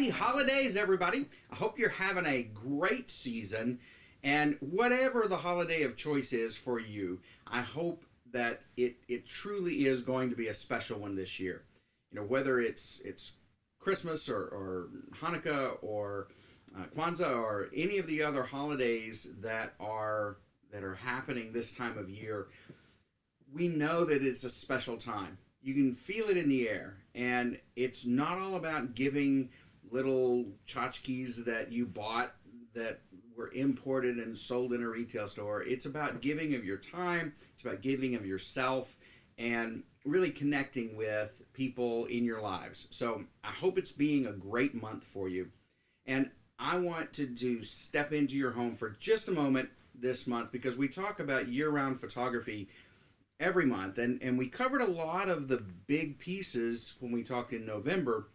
Happy holidays, everybody. I hope you're having a great season. And whatever the holiday of choice is for you, I hope that it truly is going to be a special one this year. You know, whether it's Christmas or Hanukkah or Kwanzaa or any of the other holidays that are happening this time of year, we know that it's a special time. You can feel it in the air, and it's not all about giving little tchotchkes that you bought that were imported and sold in a retail store. It's about giving of your time, it's about giving of yourself, and really connecting with people in your lives. So I hope it's being a great month for you. And I want to step into your home for just a moment this month, because we talk about year-round photography every month, and we covered a lot of the big pieces when we talked in November,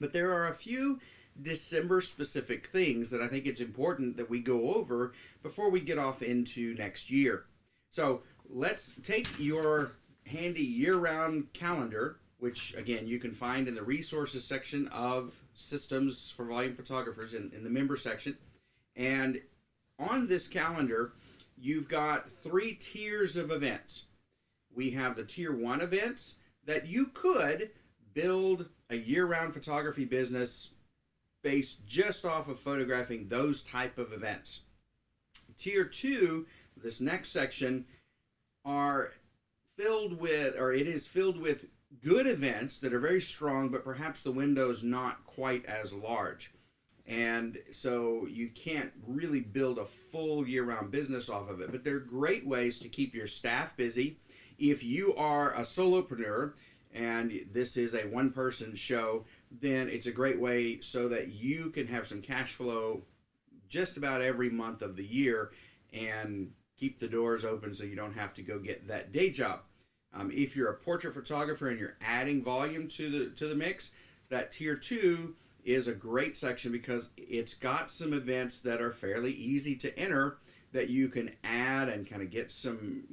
but there are a few December specific things that I think it's important that we go over before we get off into next year. So let's take your handy year-round calendar, which again you can find in the resources section of Systems for Volume Photographers in the member section. And on this calendar you've got 3 tiers of events. We have the tier 1 events that you could build a year-round photography business based just off of photographing those type of events. Tier 2, this next section, are filled with, or it is filled with good events that are very strong, but perhaps the window's not quite as large. And so you can't really build a full year-round business off of it. But they're great ways to keep your staff busy. If you are a solopreneur and this is a one-person show, then it's a great way so that you can have some cash flow just about every month of the year and keep the doors open so you don't have to go get that day job. If you're a portrait photographer and you're adding volume to the mix, that tier 2 is a great section because it's got some events that are fairly easy to enter that you can add and kind of get some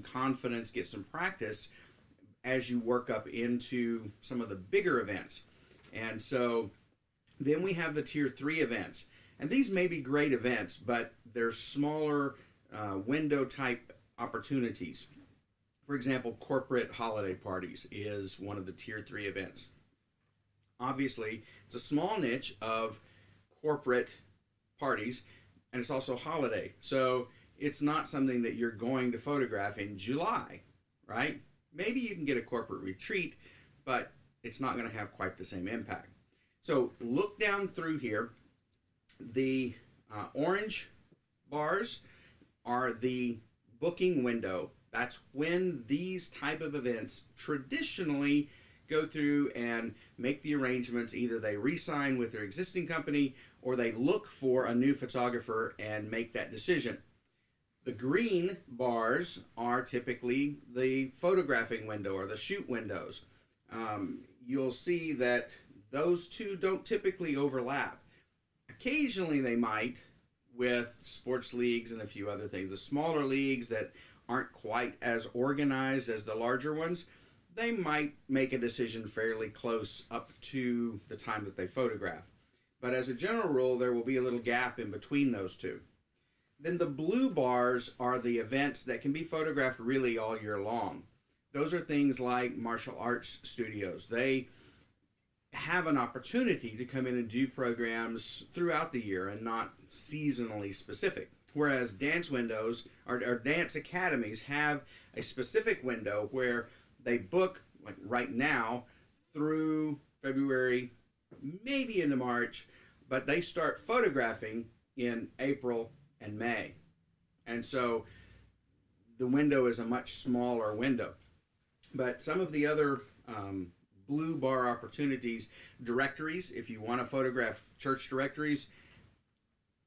confidence, get some practice as you work up into some of the bigger events. And so then we have the tier 3 events, and these may be great events, but they're smaller window type opportunities. For example, corporate holiday parties is one of the tier 3 events. Obviously, it's a small niche of corporate parties, and it's also holiday. So it's not something that you're going to photograph in July, right? Maybe you can get a corporate retreat, but it's not going to have quite the same impact. So look down through here. The orange bars are the booking window. That's when these type of events traditionally go through and make the arrangements. Either they re-sign with their existing company or they look for a new photographer and make that decision. The green bars are typically the photographing window or the shoot windows. You'll see that those two don't typically overlap. Occasionally they might with sports leagues and a few other things. The smaller leagues that aren't quite as organized as the larger ones, they might make a decision fairly close up to the time that they photograph. But as a general rule, there will be a little gap in between those two. Then the blue bars are the events that can be photographed really all year long. Those are things like martial arts studios. They have an opportunity to come in and do programs throughout the year and not seasonally specific. Whereas dance windows or dance academies have a specific window where they book, like right now, through February, maybe into March, but they start photographing in April and May. And so the window is a much smaller window. But some of the other blue bar opportunities, directories, if you want to photograph church directories,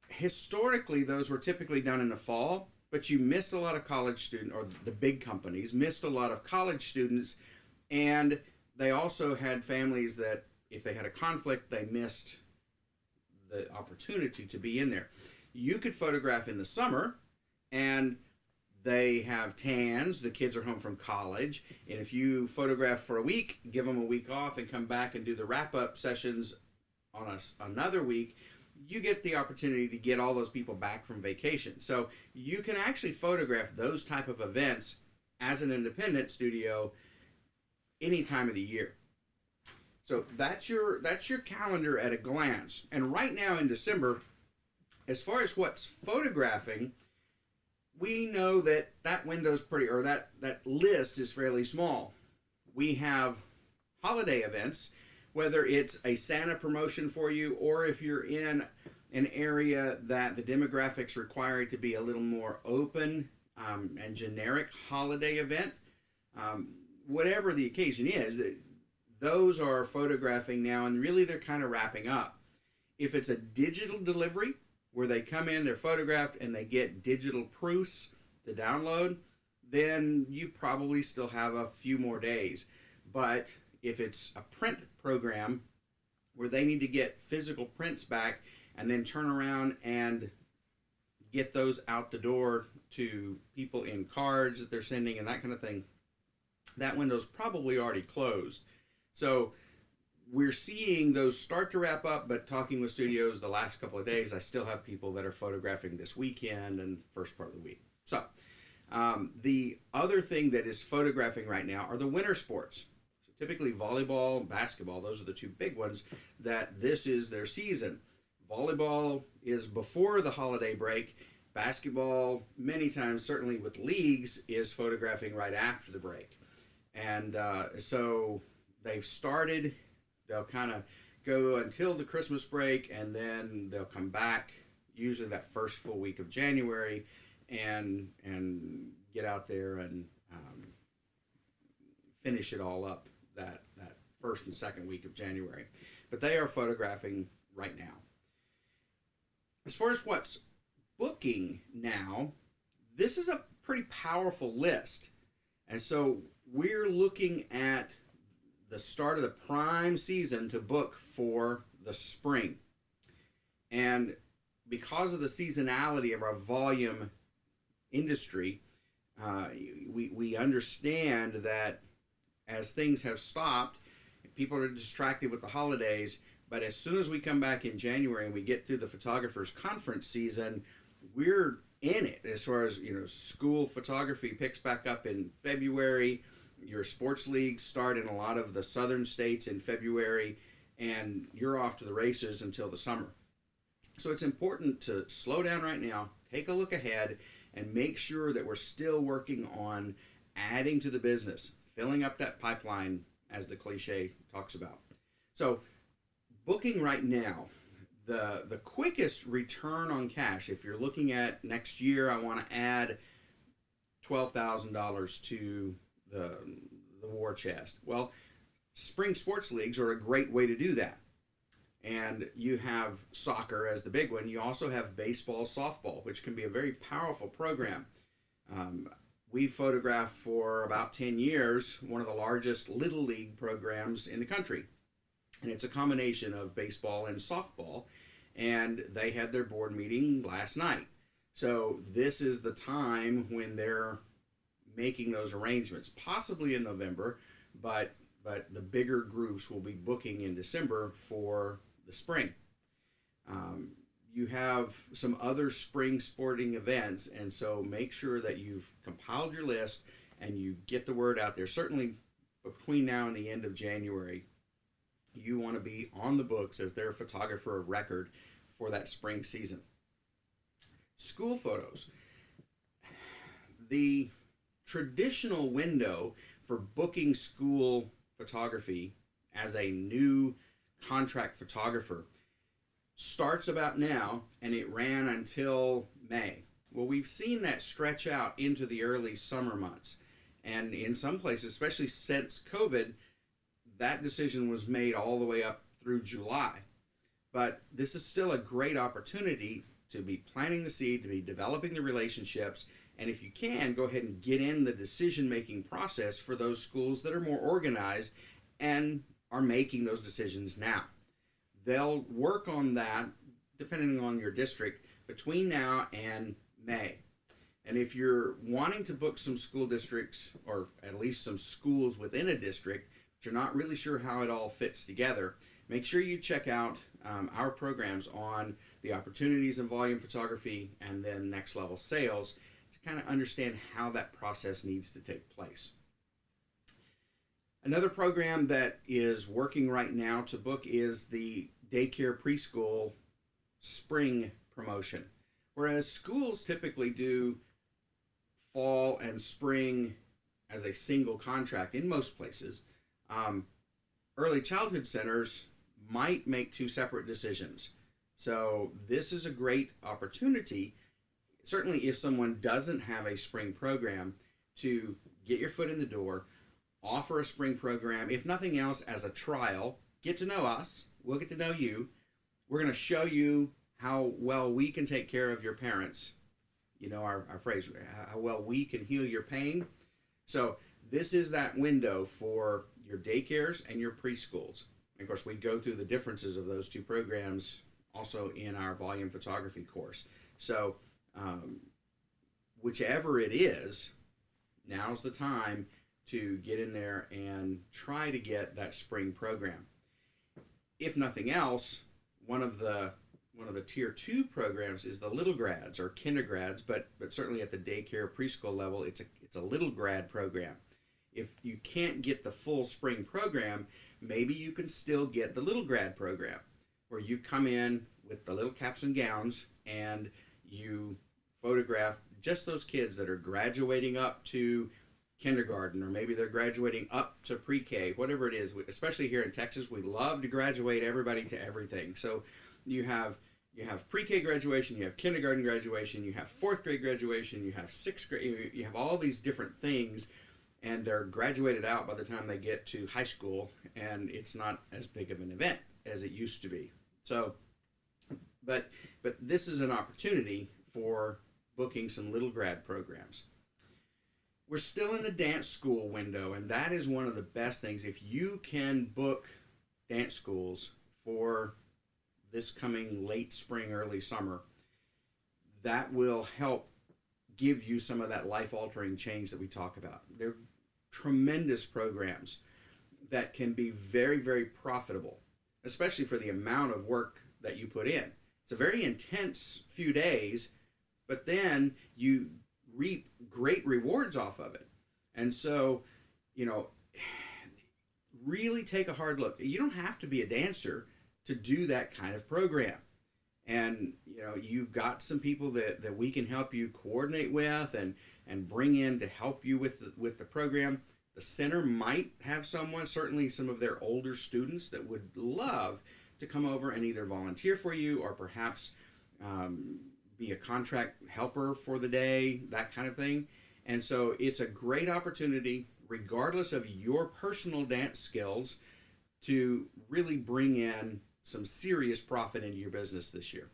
historically those were typically done in the fall, but you missed a lot of college students, or the big companies missed a lot of college students, and they also had families that if they had a conflict, they missed the opportunity to be in there. You could photograph in the summer, and they have tans, the kids are home from college, and if you photograph for a week, give them a week off and come back and do the wrap-up sessions on another week, you get the opportunity to get all those people back from vacation. So you can actually photograph those type of events as an independent studio any time of the year. So that's your calendar at a glance. And right now in December, as far as what's photographing, we know that that window's pretty, or that list is fairly small. We have holiday events, whether it's a Santa promotion for you, or if you're in an area that the demographics require it to be a little more open and generic holiday event, whatever the occasion is, those are photographing now, and really they're kind of wrapping up. If it's a digital delivery where they come in, they're photographed, and they get digital proofs to download, then you probably still have a few more days. But if it's a print program where they need to get physical prints back and then turn around and get those out the door to people in cards that they're sending and that kind of thing, that window's probably already closed. So we're seeing those start to wrap up, but talking with studios the last couple of days, I still have people that are photographing this weekend and first part of the week. So the other thing that is photographing right now are the winter sports. So typically volleyball and basketball, those are the two big ones that this is their season. Volleyball is before the holiday break. Basketball, many times, certainly with leagues, is photographing right after the break. And so they've started. They'll kind of go until the Christmas break, and then they'll come back, usually that first full week of January, and get out there and finish it all up that first and second week of January. But they are photographing right now. As far as what's booking now, this is a pretty powerful list. And so we're looking at the start of the prime season to book for the spring. And because of the seasonality of our volume industry, we understand that as things have stopped, people are distracted with the holidays, but as soon as we come back in January and we get through the photographers conference season, we're in it. As far as, school photography picks back up in February. Your sports leagues start in a lot of the southern states in February, and you're off to the races until the summer. So it's important to slow down right now, take a look ahead, and make sure that we're still working on adding to the business, filling up that pipeline, as the cliche talks about. So booking right now, the quickest return on cash, if you're looking at next year, I want to add $12,000 to the war chest. Well, spring sports leagues are a great way to do that. And you have soccer as the big one. You also have baseball, softball, which can be a very powerful program. We photographed for about 10 years one of the largest little league programs in the country. And it's a combination of baseball and softball. And they had their board meeting last night. So this is the time when they're making those arrangements, possibly in November, but the bigger groups will be booking in December for the spring. You have some other spring sporting events, and so make sure that you've compiled your list and you get the word out there. Certainly between now and the end of January, you want to be on the books as their photographer of record for that spring season. School photos. The traditional window for booking school photography as a new contract photographer starts about now, and it ran until May. Well, we've seen that stretch out into the early summer months, and in some places, especially since COVID, that decision was made all the way up through July. But this is still a great opportunity to be planting the seed, to be developing the relationships, and if you can, go ahead and get in the decision-making process for those schools that are more organized and are making those decisions now. They'll work on that, depending on your district, between now and May. And if you're wanting to book some school districts, or at least some schools within a district, but you're not really sure how it all fits together, make sure you check out our programs on the opportunities in volume photography and then next level sales to kind of understand how that process needs to take place. Another program that is working right now to book is the daycare preschool spring promotion. Whereas schools typically do fall and spring as a single contract in most places, early childhood centers might make two separate decisions. So this is a great opportunity, certainly if someone doesn't have a spring program, to get your foot in the door, offer a spring program, if nothing else as a trial, get to know us, we'll get to know you. We're going to show you how well we can take care of your parents. You know our phrase, how well we can heal your pain. So this is that window for your daycares and your preschools. And of course, we go through the differences of those two programs also in our volume photography course. So whichever it is, now's the time to get in there and try to get that spring program. If nothing else, one of the tier 2 programs is the little grads or kindergrads, but certainly at the daycare preschool level, it's a little grad program. If you can't get the full spring program, maybe you can still get the little grad program, where you come in with the little caps and gowns and you photograph just those kids that are graduating up to kindergarten, or maybe they're graduating up to pre-K, whatever it is. Especially here in Texas, we love to graduate everybody to everything. So you have pre-K graduation, you have kindergarten graduation, you have 4th grade graduation, you have 6th grade, you have all these different things, and they're graduated out by the time they get to high school, and it's not as big of an event as it used to be. So, but this is an opportunity for booking some little grad programs. We're still in the dance school window, and that is one of the best things. If you can book dance schools for this coming late spring, early summer, that will help give you some of that life-altering change that we talk about. They're tremendous programs that can be very, very profitable, especially for the amount of work that you put in. It's a very intense few days, but then you reap great rewards off of it. And so, really take a hard look. You don't have to be a dancer to do that kind of program. And you've got some people that we can help you coordinate with and bring in to help you with the program. The center might have someone, certainly some of their older students, that would love to come over and either volunteer for you or perhaps be a contract helper for the day, that kind of thing. And so it's a great opportunity, regardless of your personal dance skills, to really bring in some serious profit into your business this year.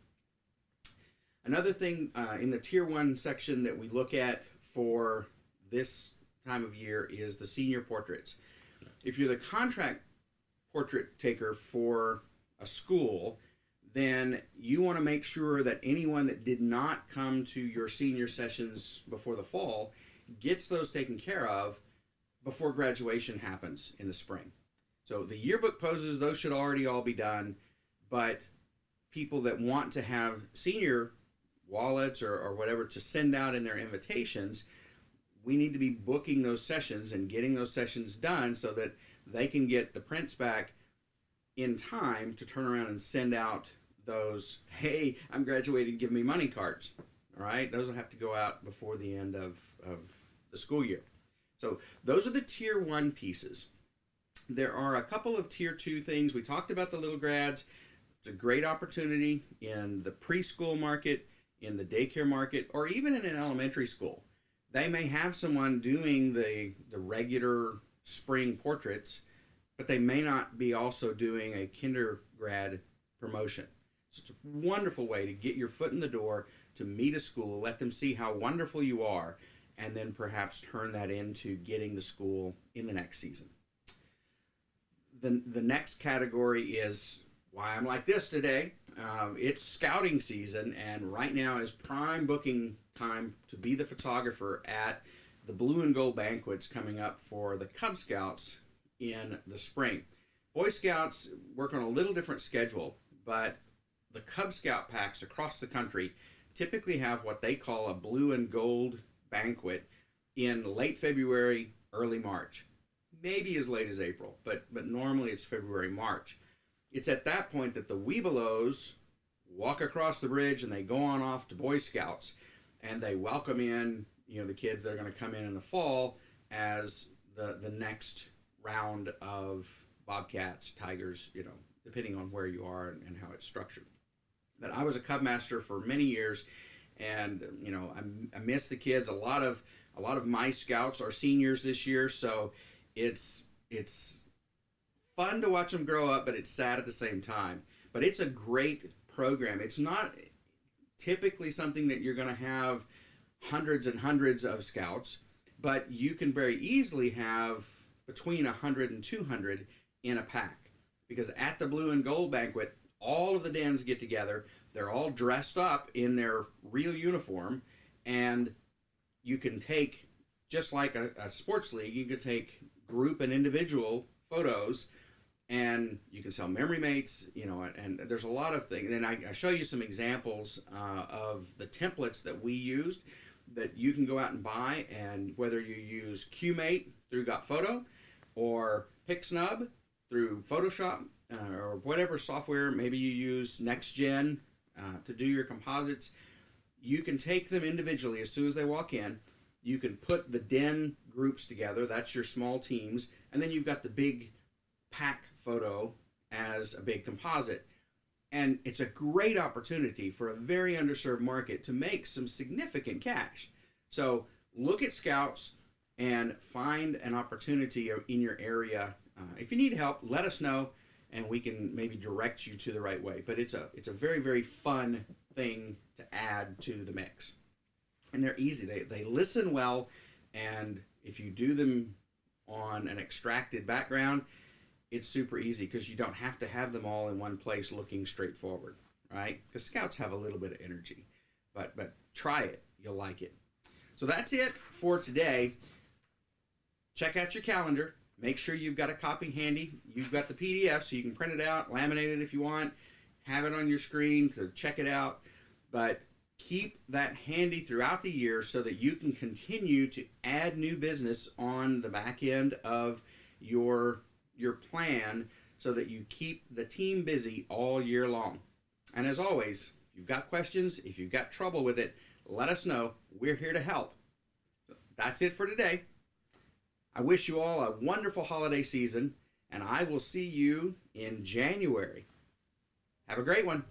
Another thing in the tier 1 section that we look at for this time of year is the senior portraits. If you're the contract portrait taker for a school, then you want to make sure that anyone that did not come to your senior sessions before the fall gets those taken care of before graduation happens in the spring. So the yearbook poses, those should already all be done, but people that want to have senior wallets or whatever to send out in their invitations, we need to be booking those sessions and getting those sessions done so that they can get the prints back in time to turn around and send out those, hey, I'm graduating, give me money cards. All right, those will have to go out before the end of the school year. So those are the tier 1 pieces. There are a couple of tier 2 things. We talked about the little grads. It's a great opportunity in the preschool market, in the daycare market, or even in an elementary school. They may have someone doing the regular spring portraits, but they may not be also doing a kindergrad promotion. So it's a wonderful way to get your foot in the door, to meet a school, let them see how wonderful you are, and then perhaps turn that into getting the school in the next season. The next category is why I'm like this today. It's scouting season, and right now is prime booking time to be the photographer at the Blue and Gold Banquets coming up for the Cub Scouts in the spring. Boy Scouts work on a little different schedule, but the Cub Scout packs across the country typically have what they call a blue and gold banquet in late February, early March, maybe as late as April, but normally it's February, March. It's at that point that the Webelos walk across the bridge and they go on off to Boy Scouts, and they welcome in, the kids that are going to come in the fall as the next round of bobcats, tigers, depending on where you are and how it's structured. But I was a cub master for many years, and I miss the kids. A lot of my scouts are seniors this year, so it's fun to watch them grow up, but it's sad at the same time. But it's a great program. It's not typically something that you're going to have hundreds and hundreds of scouts, but you can very easily have between 100 and 200 in a pack, because at the blue and gold banquet, all of the dens get together. They're all dressed up in their real uniform, and you can take, just like a sports league, you can take group and individual photos, and you can sell memory mates, and there's a lot of things. And I show you some examples of the templates that we used that you can go out and buy, and whether you use QMate through Got Photo or PicSnub through Photoshop or whatever software, maybe you use NextGen to do your composites, you can take them individually as soon as they walk in. You can put the den groups together, that's your small teams, and then you've got the big pack photo as a big composite. And it's a great opportunity for a very underserved market to make some significant cash. So look at Scouts and find an opportunity in your area. If you need help, let us know, and we can maybe direct you to the right way. But it's a very, very fun thing to add to the mix. And they're easy. They listen well, and if you do them on an extracted background, it's super easy because you don't have to have them all in one place looking straight forward, right? Because Scouts have a little bit of energy. But try it. You'll like it. So that's it for today. Check out your calendar. Make sure you've got a copy handy. You've got the PDF so you can print it out, laminate it if you want, have it on your screen to check it out. But keep that handy throughout the year so that you can continue to add new business on the back end of your plan, so that you keep the team busy all year long. And as always, if you've got questions, if you've got trouble with it, let us know. We're here to help. So that's it for today. I wish you all a wonderful holiday season, and I will see you in January. Have a great one.